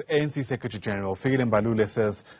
ANC Secretary General Fikile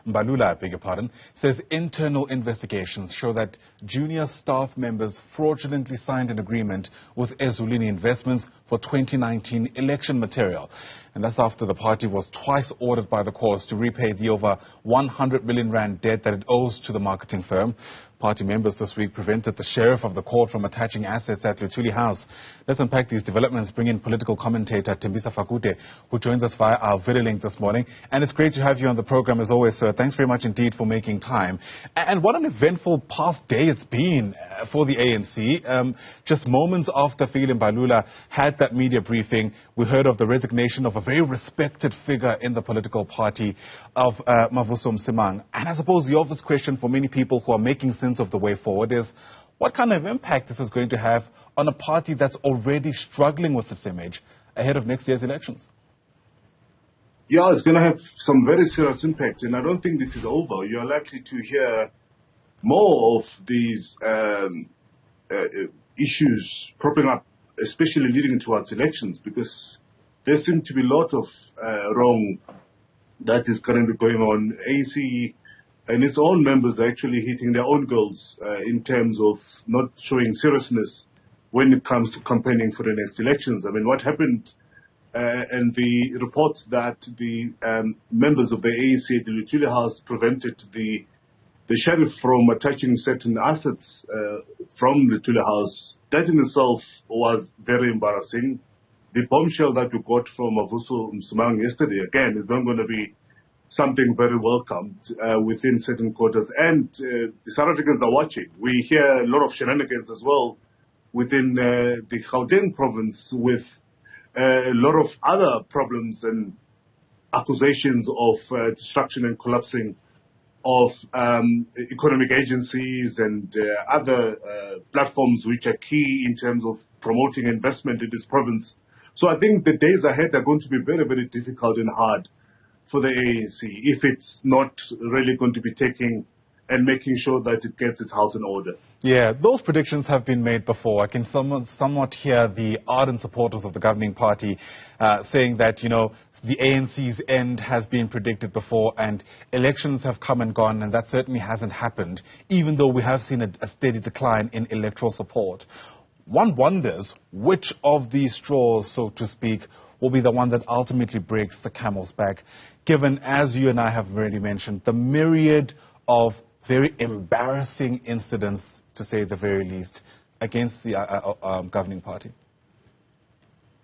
Mbalula says internal investigations show that junior staff members fraudulently signed an agreement with Ezulweni Investments for 2019 election material. And that's after the party was twice ordered by the courts to repay the over 100 million rand debt that it owes to the marketing firm. Party members this week prevented the sheriff of the court from attaching assets at Luthuli House. Let's unpack these developments, bring in political commentator Thembisa Fakude, who joins us via our video link this morning. And it's great to have you on the program as always, sir. Thanks very much indeed for making time. And what an eventful past day it's been for the ANC. Just moments after Fikile Mbalula had that media briefing, we heard of the resignation of a very respected figure in the political party of Mavuso Msimang. And I suppose the obvious question for many people who are making sense of the way forward is, what kind of impact this is going to have on a party that's already struggling with its image ahead of next year's elections? Yeah, it's going to have some very serious impact, and I don't think this is over. You're likely to hear more of these issues propping up, especially leading towards elections, because there seems to be a lot of wrong that is currently going on. ANC and its own members are actually hitting their own goals in terms of not showing seriousness when it comes to campaigning for the next elections. I mean, what happened and the reports that the members of the ANC at the Luthuli House prevented the sheriff from attaching certain assets from the Luthuli House, that in itself was very embarrassing. The bombshell that we got from Mavuso Msimang yesterday, again, is not going to be something very welcomed within certain quarters. And the South Africans are watching. We hear a lot of shenanigans as well within the Gauteng province, with a lot of other problems and accusations of destruction and collapsing of economic agencies and other platforms which are key in terms of promoting investment in this province. So I think the days ahead are going to be very, very difficult and hard for the ANC if it's not really going to be taking and making sure that it gets its house in order. Yeah, those predictions have been made before. I can somewhat hear the ardent supporters of the governing party saying that, you know, the ANC's end has been predicted before and elections have come and gone, and that certainly hasn't happened, even though we have seen a steady decline in electoral support. One wonders which of these straws, so to speak, will be the one that ultimately breaks the camel's back, given, as you and I have already mentioned, the myriad of very embarrassing incidents, to say the very least, against the governing party.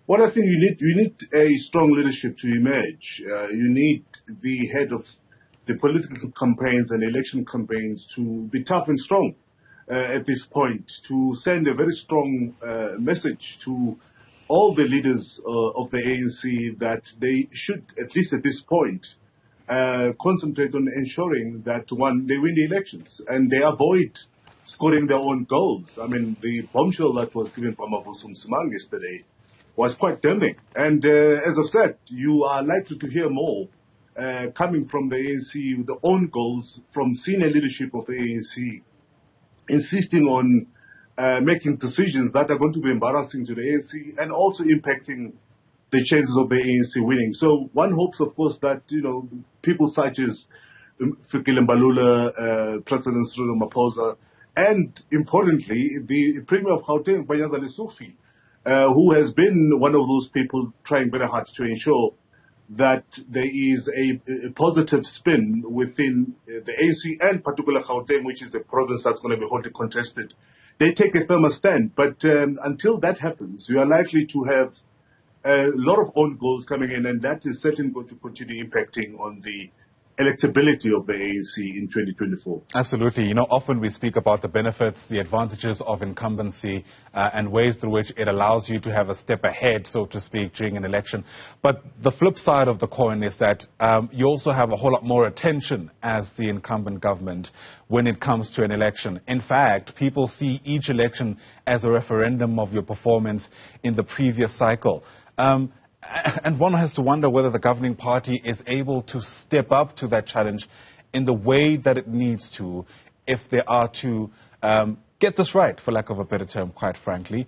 Well, I think you need a strong leadership to emerge. You need the head of the political campaigns and election campaigns to be tough and strong at this point, to send a very strong message to all the leaders of the ANC that they should, at least at this point, concentrate on ensuring that, one, they win the elections and they avoid scoring their own goals. I mean, the bombshell that was given by Mavuso Msimang yesterday was quite damning. And as I've said, you are likely to hear more coming from the ANC with their own goals, from senior leadership of the ANC, insisting on making decisions that are going to be embarrassing to the ANC and also impacting the chances of the ANC winning. So one hopes, of course, that, you know, people such as Fikile Mbalula, President Cyril Ramaphosa, and importantly, the Premier of Gauteng, Banyazali Sufi, who has been one of those people trying very hard to ensure that there is a positive spin within the ANC and particularly Gauteng, which is the province that's going to be hotly contested. They take a firmer stand. But until that happens, you are likely to have a lot of own goals coming in, and that is certainly going to continue impacting on the electability of the ANC in 2024. Absolutely. You know, often we speak about the benefits, the advantages of incumbency and ways through which it allows you to have a step ahead, so to speak, during an election. But the flip side of the coin is that you also have a whole lot more attention as the incumbent government when it comes to an election. In fact, people see each election as a referendum of your performance in the previous cycle. And one has to wonder whether the governing party is able to step up to that challenge in the way that it needs to, if they are to get this right, for lack of a better term, quite frankly.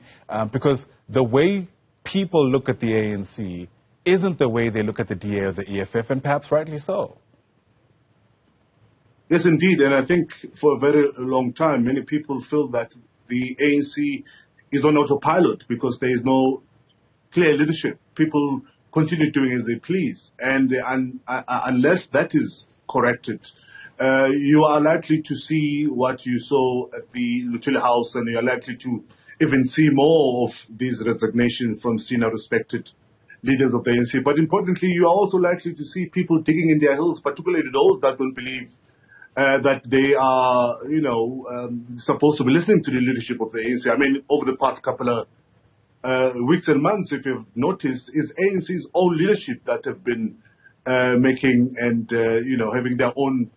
Because the way people look at the ANC isn't the way they look at the DA or the EFF, and perhaps rightly so. Yes, indeed. And I think for a very long time, many people feel that the ANC is on autopilot because there is no clear leadership. People continue doing as they please. And unless that is corrected, you are likely to see what you saw at the Luthuli House, and you are likely to even see more of these resignations from senior respected leaders of the ANC. But importantly, you are also likely to see people digging in their heels, particularly those that don't believe that they are, supposed to be listening to the leadership of the ANC. I mean, over the past couple of weeks and months, if you've noticed, is ANC's own leadership that have been making and, having their own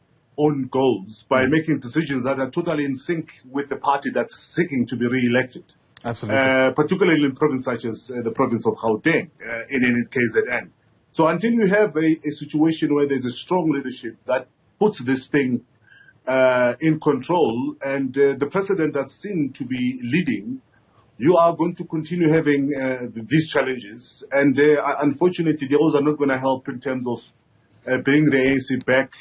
goals by making decisions that are totally in sync with the party that's seeking to be re-elected. Absolutely. Particularly in provinces such as the province of Gauteng, in KZN. So until you have a situation where there's a strong leadership that puts this thing in control, and the president that's seen to be leading, you are going to continue having these challenges. And unfortunately, those are not going to help in terms of bringing the ANC back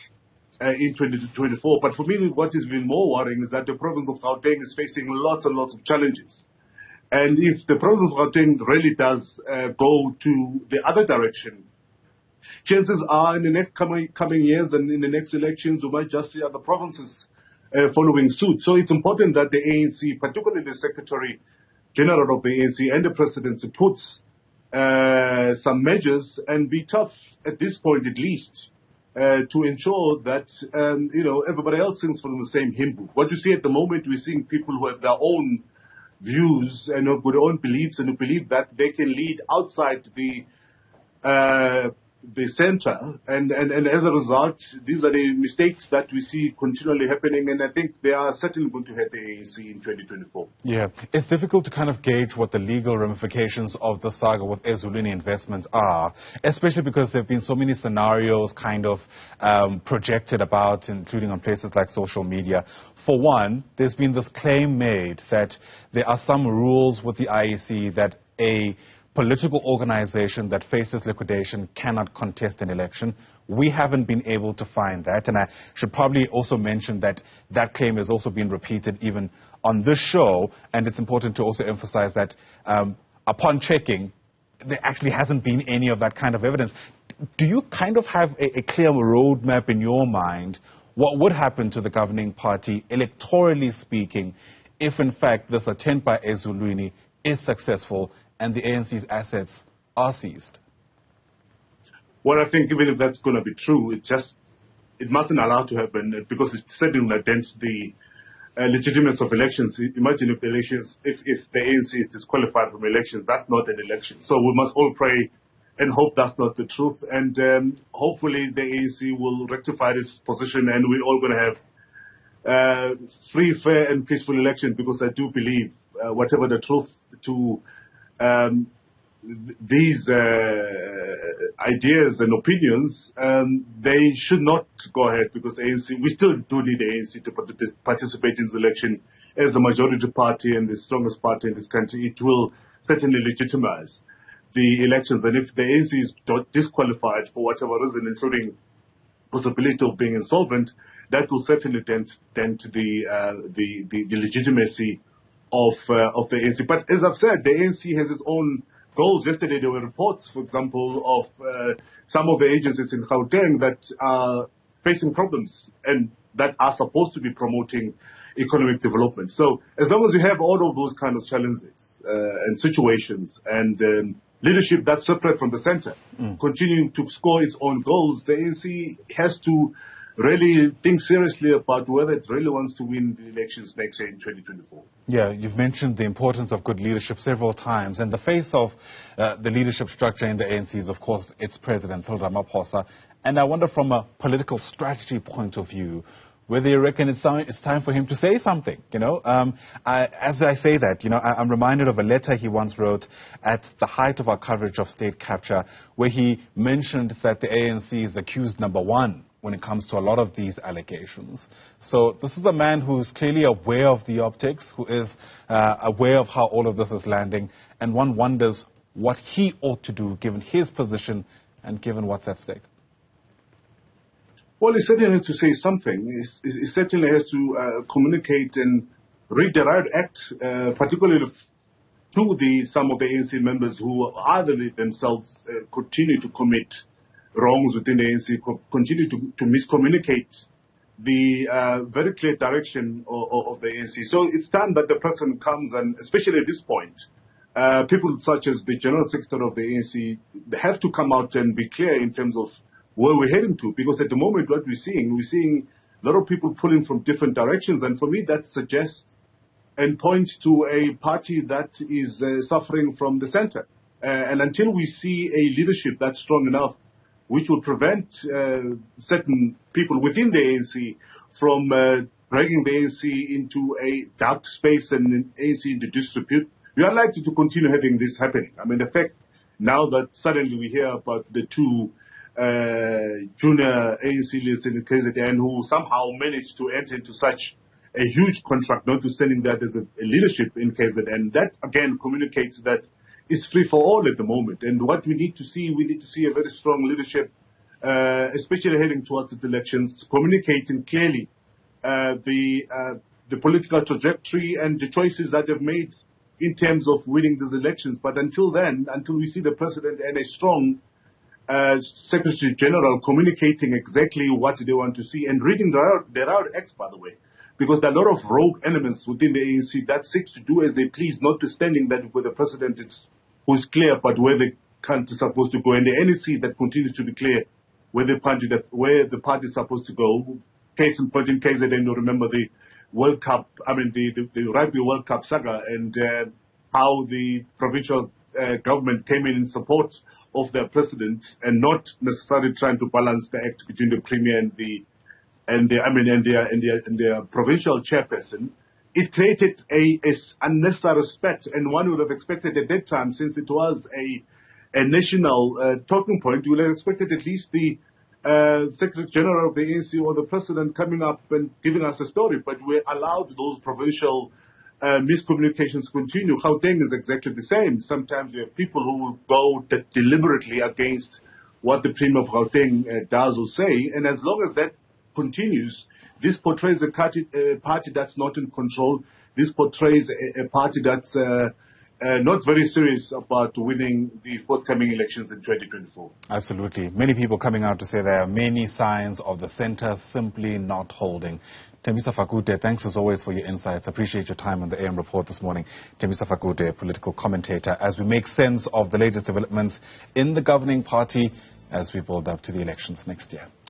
in 2024. But for me, what is even more worrying is that the province of Gauteng is facing lots and lots of challenges. And if the province of Gauteng really does go to the other direction, chances are in the next coming years and in the next elections, we might just see other provinces following suit. So it's important that the ANC, particularly the Secretary General of the ANC and the Presidency, puts some measures and be tough at this point at least to ensure that, everybody else sings from the same hymn book. What you see at the moment, we're seeing people who have their own views and with their own beliefs and who believe that they can lead outside the center, and as a result, these are the mistakes that we see continually happening, and I think they are certainly going to hurt the ANC in 2024. Yeah, it's difficult to kind of gauge what the legal ramifications of the saga with Ezulweni Investments are, especially because there have been so many scenarios kind of projected about, including on places like social media. For one, there's been this claim made that there are some rules with the IEC that a political organization that faces liquidation cannot contest an election. We haven't been able to find that, and I should probably also mention that that claim has also been repeated even on this show, and it's important to also emphasize that upon checking, there actually hasn't been any of that kind of evidence. Do you kind of have a clear roadmap in your mind what would happen to the governing party, electorally speaking, if in fact this attempt by Ezulweni is successful and the ANC's assets are seized? Well, I think even if that's going to be true, it mustn't allow to happen because it certainly dents the legitimacy of elections. Imagine if the ANC is disqualified from elections, that's not an election. So we must all pray and hope that's not the truth. And hopefully the ANC will rectify this position and we're all going to have free, fair and peaceful elections, because I do believe, whatever the truth to these ideas and opinions, they should not go ahead, because the ANC, we still do need the ANC to participate in this election as the majority party and the strongest party in this country. It will certainly legitimize the elections, and if the ANC is disqualified for whatever reason, including possibility of being insolvent, that will certainly dent the legitimacy of the ANC. But as I've said, the ANC has its own goals. Yesterday there were reports, for example, of some of the agencies in Gauteng that are facing problems and that are supposed to be promoting economic development. So as long as you have all of those kind of challenges and situations and leadership that's separate from the center, continuing to score its own goals, the ANC has to really think seriously about whether it really wants to win the elections next year in 2024. Yeah, you've mentioned the importance of good leadership several times, and the face of the leadership structure in the ANC is, of course, its president, Cyril Ramaphosa. And I wonder, from a political strategy point of view, whether you reckon it's time for him to say something, as I say that, I'm reminded of a letter he once wrote at the height of our coverage of state capture, where he mentioned that the ANC is accused number one when it comes to a lot of these allegations. So this is a man who's clearly aware of the optics, who is aware of how all of this is landing, and one wonders what he ought to do given his position and given what's at stake? Well, he certainly has to say something. He certainly has to communicate and read the right act, particularly to some of the ANC members who either themselves continue to commit wrongs within the ANC, continue to miscommunicate the very clear direction of the ANC. So it's time that the person comes, and especially at this point, people such as the General Secretary of the ANC have to come out and be clear in terms of where we're heading to, because at the moment what we're seeing a lot of people pulling from different directions, and for me that suggests and points to a party that is suffering from the center. And until we see a leadership that's strong enough which will prevent certain people within the ANC from dragging the ANC into a dark space and ANC into disrepute, we are likely to continue having this happening. I mean, the fact now that suddenly we hear about the two junior ANC leaders in the KZN who somehow managed to enter into such a huge contract, notwithstanding that there's a leadership in KZN, that again communicates that it's free for all at the moment. And what we need to see a very strong leadership, especially heading towards the elections, communicating clearly the political trajectory and the choices that they've made in terms of winning these elections. But until then, until we see the president and a strong Secretary General communicating exactly what they want to see and reading their out acts, by the way, because there are a lot of rogue elements within the ANC that seeks to do as they please, notwithstanding that with the president who's clear about where the country is supposed to go, and the NEC that continues to be clear where the party is supposed to go. Case in point in KZN, you remember the World Cup, the Rugby World Cup saga, and how the provincial government came in support of their president and not necessarily trying to balance the act between the premier and their provincial chairperson. It created a unnecessary spat, and one would have expected at that time, since it was a national talking point, you would have expected at least the Secretary General of the ANC or the President coming up and giving us a story, but we allowed those provincial miscommunications continue. Gauteng is exactly the same. Sometimes we have people who will go deliberately against what the Premier of Gauteng does or say, and as long as that continues, this portrays a party that's not in control. This portrays a party that's not very serious about winning the forthcoming elections in 2024. Absolutely. Many people coming out to say there are many signs of the center simply not holding. Thembisa Fakude, thanks as always for your insights. Appreciate your time on the AM report this morning. Thembisa Fakude, political commentator, as we make sense of the latest developments in the governing party as we build up to the elections next year.